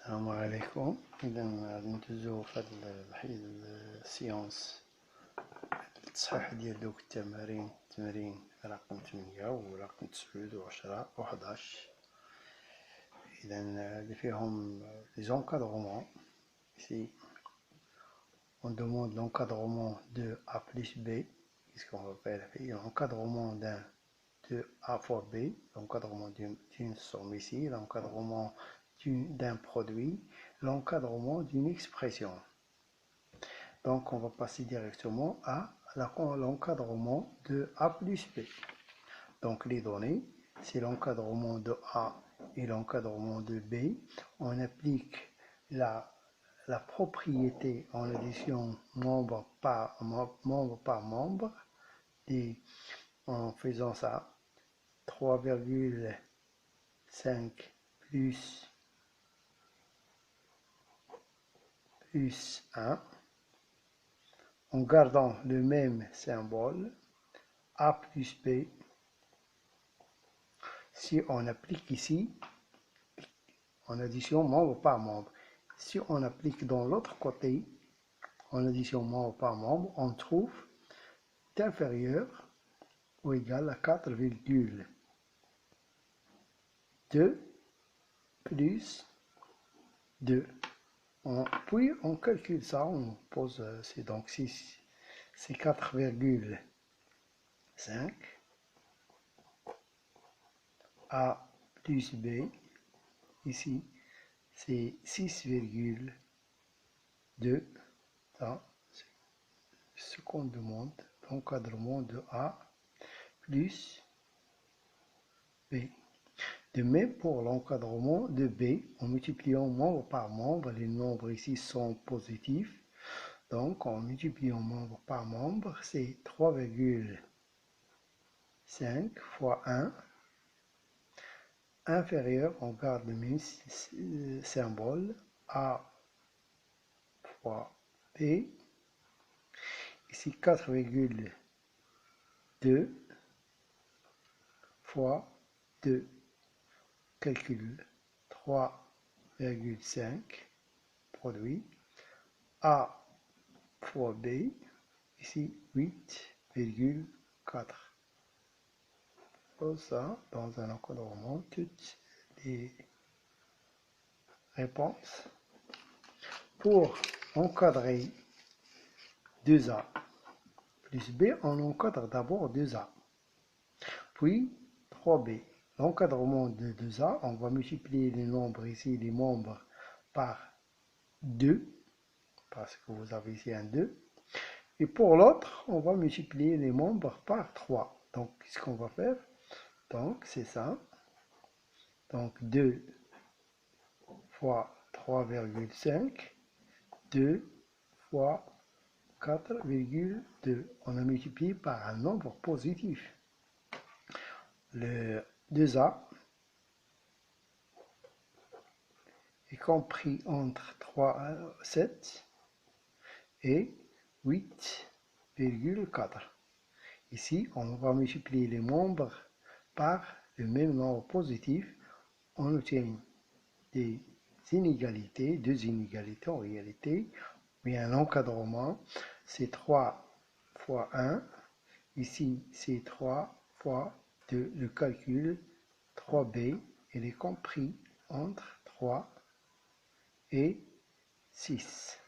السلام عليكم. إذا ندوزو في هاد السيونس التصحيح ديال دوك التمارين رقم 8 ورقم 9 و10 و11. إذا اللي فيهم لي زونكادغمون. Ici, on demande l'encadrement de A plus B. Qu'est-ce qu'on va faire? L'encadrement d'un de A fois B, l'encadrement d'une somme ici, l'encadrement d'un produit, l'encadrement d'une expression. Donc on va passer directement à l'encadrement de A plus B. Donc les données, c'est l'encadrement de A et l'encadrement de B. On applique la propriété en addition membre par membre et en faisant ça 3,5 plus 1 en gardant le même symbole A plus B. Si on applique ici en addition membre par membre, si on applique dans l'autre côté en addition membre par membre, on trouve inférieur ou égal à 4,2 plus 2. Puis on calcule ça, on pose, c'est donc 6, c'est 4,5 A plus B, ici c'est 6,2, ça c'est ce qu'on demande, l'encadrement de A plus B. De même pour l'encadrement de B, en multipliant membre par membre, les nombres ici sont positifs, donc en multipliant membre par membre, c'est 3,5 fois 1, inférieur, on garde le même symbole, A fois B, ici 4,2 fois 2, calcul 3,5, produit, A fois B, ici 8,4. Ça, dans un encadrement, toutes les réponses. Pour encadrer 2A plus B, on encadre d'abord 2A, puis 3B. L'encadrement de 2A, on va multiplier les nombres ici, les membres par 2, parce que vous avez ici un 2. Et pour l'autre, on va multiplier les membres par 3. Donc, qu'est-ce qu'on va faire? Donc, c'est ça. Donc, 2 fois 3,5, 2 fois 4,2. On a multiplié par un nombre positif. Le 2A est compris entre 7 et 8,4. Ici, on va multiplier les membres par le même nombre positif. On obtient des inégalités, deux inégalités en réalité, mais un encadrement, c'est 3 fois 1. Ici, c'est 3 fois 2. Le calcul 3B, il est compris entre 3 et 6.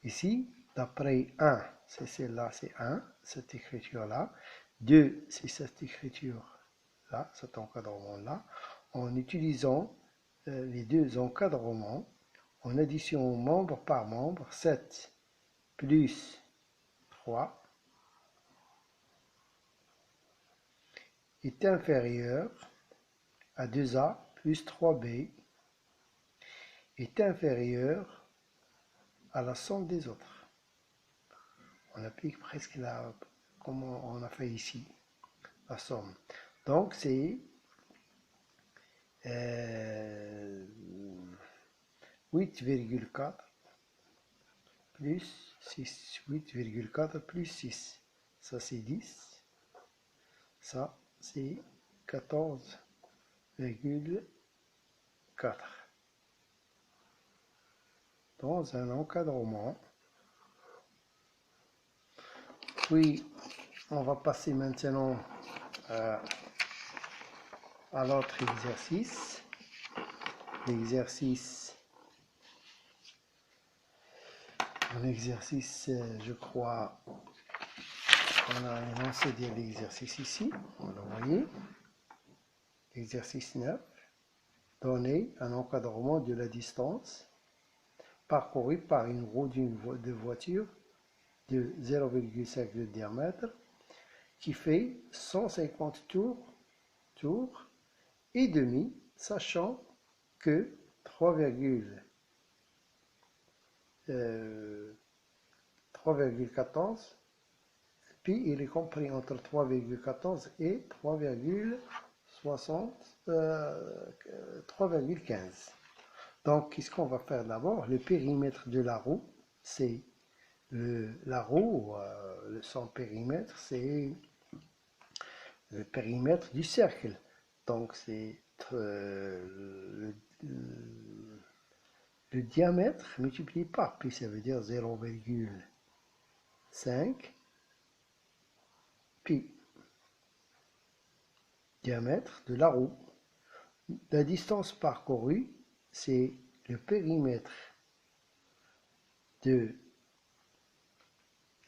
Ici, d'après 1, c'est celle-là, c'est 1, cette écriture-là. 2, c'est cette écriture-là, cet encadrement-là. En utilisant les deux encadrements, en addition membre par membre, 7 plus 3 est inférieur à 2A plus 3B est inférieur à la somme des autres. On applique presque là, comme on a fait ici, la somme. Donc c'est 8,4 plus 6. 8,4 plus 6. Ça c'est 10. Ça c'est 14,4. dans un encadrement. Puis, on va passer maintenant à l'autre exercice. L'exercice, je crois, on a énoncé de l'exercice ici, vous le voyez. Exercice 9. Donner un encadrement de la distance parcourue par une roue de voiture de 0,5 de diamètre qui fait 150 tours et demi, sachant que 3,14 pi il est compris entre 3,14 et 3,15. Donc, qu'est-ce qu'on va faire d'abord? Le périmètre de la roue, c'est la roue, son périmètre, c'est le périmètre du cercle. Donc, c'est le diamètre multiplié par pi, ça veut dire 0,5 pi. Diamètre de la roue. La distance parcourue, c'est le périmètre de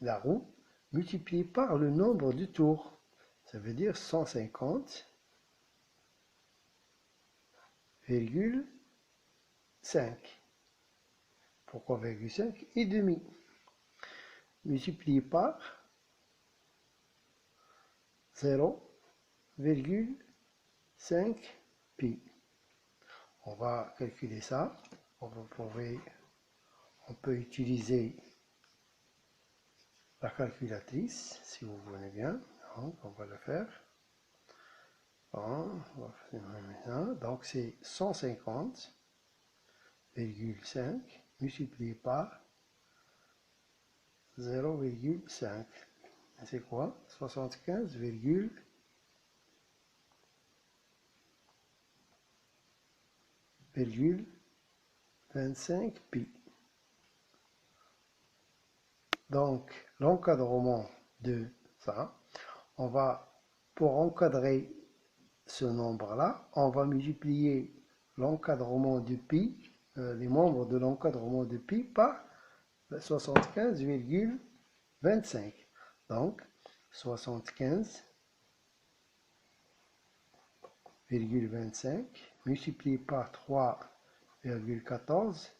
la roue multiplié par le nombre de tours. Ça veut dire 150,5. Pourquoi 5 et demi multiplié par 0,5 pi. On va calculer ça. On peut utiliser la calculatrice si vous voulez bien. Donc, on va le faire. Bon, on va faire maintenant. Donc c'est 150,5 multiplié par 0,5. C'est quoi? 75,25 pi. Donc, l'encadrement de ça, pour encadrer ce nombre-là, on va multiplier l'encadrement de pi, les membres de l'encadrement de pi par 75,25. Donc, 75,25 multiplié par 3,14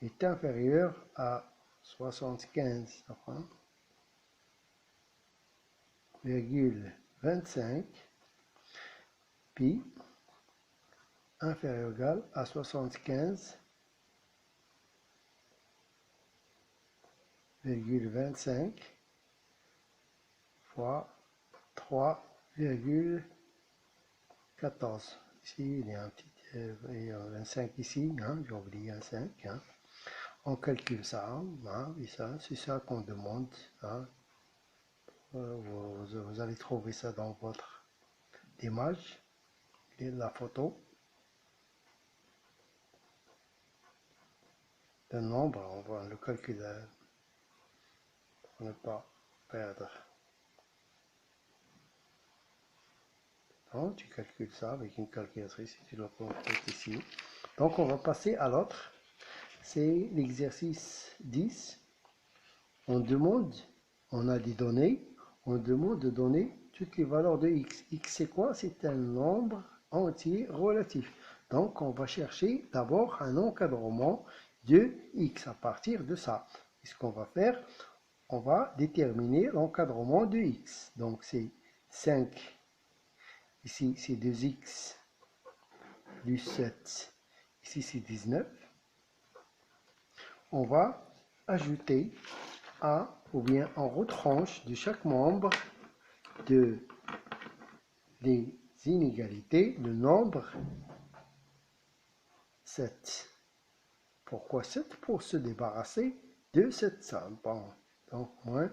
est inférieur à 75,25 pi inférieur ou égal à 75,25 fois 3,14. Ici, il y a un petit 25 ici, hein, j'ai oublié un 5. Hein. On calcule ça, hein, et ça c'est ça qu'on demande. Hein. Vous allez trouver ça dans votre image et la photo. Le nombre, on va le calculer pour ne pas perdre. Donc, tu calcules ça avec une calculatrice, tu le complètes ici. Donc, on va passer à l'autre. C'est l'exercice 10. On a des données, on demande de donner toutes les valeurs de x. X, c'est quoi? C'est un nombre entier relatif. Donc, on va chercher d'abord un encadrement de x à partir de ça. Et ce qu'on va faire, on va déterminer l'encadrement de x. Donc, c'est 5. Ici, c'est 2x plus 7. Ici, c'est 19. On va ajouter ou bien on retranche de chaque membre des inégalités le nombre 7. Pourquoi 7? Pour se débarrasser de cette somme. Bon, donc moins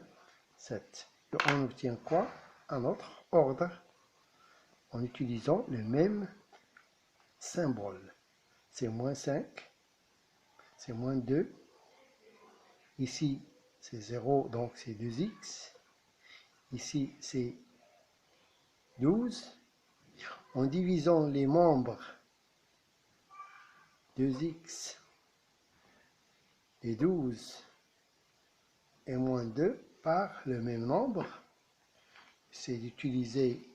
7. Et on obtient quoi? Un autre ordre en utilisant le même symbole. C'est moins 5, c'est moins 2, Ici, c'est 0, donc c'est 2x. Ici, c'est 12. En divisant les membres 2x et 12 et moins 2 par le même nombre, c'est d'utiliser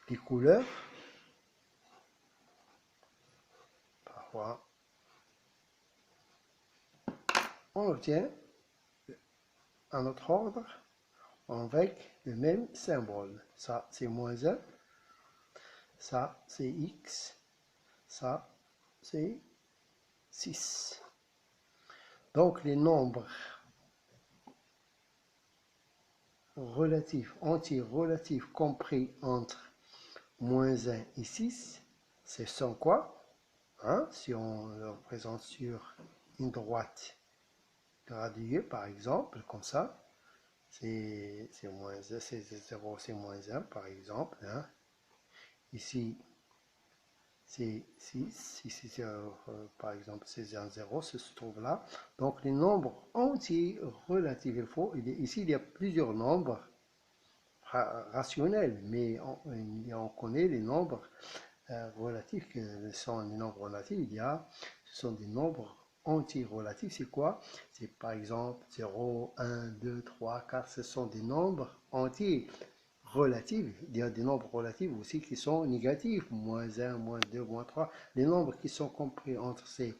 les couleurs. Parfois, on obtient un autre ordre avec le même symbole. Ça, c'est moins 1. Ça, c'est x. Ça, c'est 6. Donc, les nombres relatifs, anti-relatifs compris entre moins 1 et 6, ce sont quoi? Hein? Si on le représente sur une droite graduée, par exemple, comme ça, c'est moins 1, c'est 0, c'est moins 1, par exemple. Hein? Ici, c'est 6, ici, par exemple, c'est un 0, se trouve là. Donc, les nombres entiers relatifs, ici, il y a plusieurs nombres rationnels, mais on connaît les nombres relatifs, que sont les nombres relatifs, ce sont des nombres anti-relatifs. C'est quoi? C'est par exemple 0, 1, 2, 3, 4, ce sont des nombres anti-relatifs. Il y a des nombres relatifs aussi qui sont négatifs, moins 1, moins 2, moins 3. Les nombres qui sont compris entre ces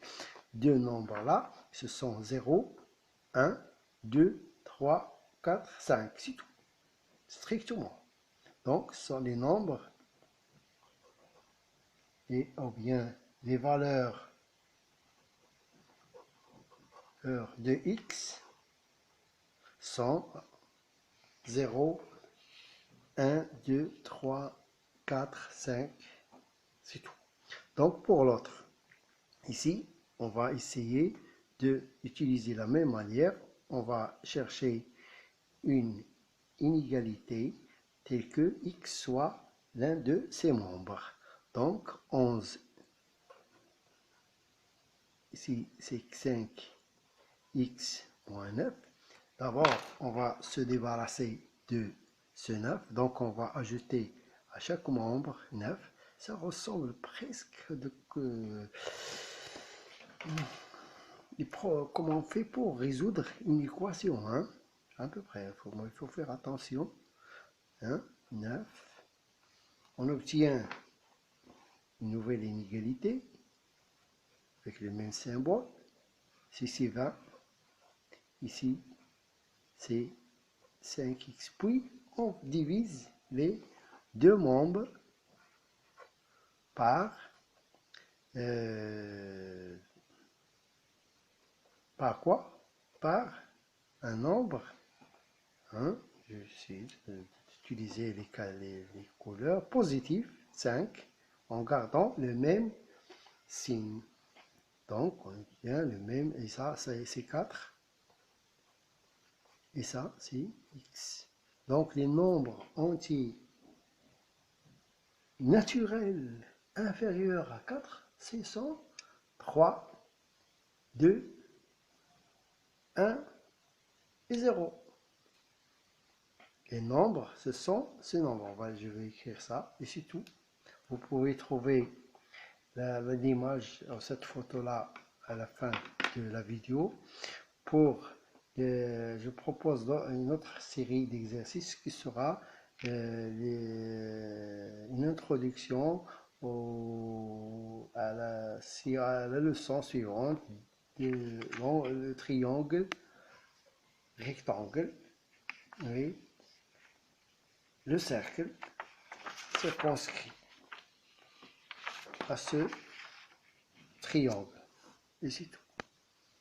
deux nombres-là, ce sont 0, 1, 2, 3, 4, 5, c'est tout, strictement. Donc, ce sont les nombres ou bien les valeurs de x sont 0, 1, 2, 3, 4, 5, c'est tout. Donc pour l'autre, ici, on va essayer d'utiliser la même manière. On va chercher une inégalité telle que x soit l'un de ses membres. Donc 11, ici c'est 5x moins 9. D'abord, on va se débarrasser de ce 9. Donc, on va ajouter à chaque membre 9. Ça ressemble presque comment on fait pour résoudre une équation. Hein? À peu près, il faut faire attention. Hein? 9. On obtient une nouvelle inégalité avec le même symbole. Ici, c'est 20. Ici, c'est 5x. Puis, on divise les deux membres par quoi? Par un nombre. Hein? Je vais essayer d'utiliser les couleurs positives, 5, en gardant le même signe. Donc, on obtient le même, et ça, c'est 4. Et ça, c'est x. Donc, les nombres entiers naturels inférieurs à 4, ce sont 3, 2, 1 et 0. Les nombres, ce sont ces nombres. Je vais écrire ça, et c'est tout. Vous pouvez trouver l'image, cette photo-là, à la fin de la vidéo. Je propose une autre série d'exercices qui sera une introduction à la leçon suivante, le triangle, rectangle, oui, le cercle circonscrit à ce triangle. Et c'est tout.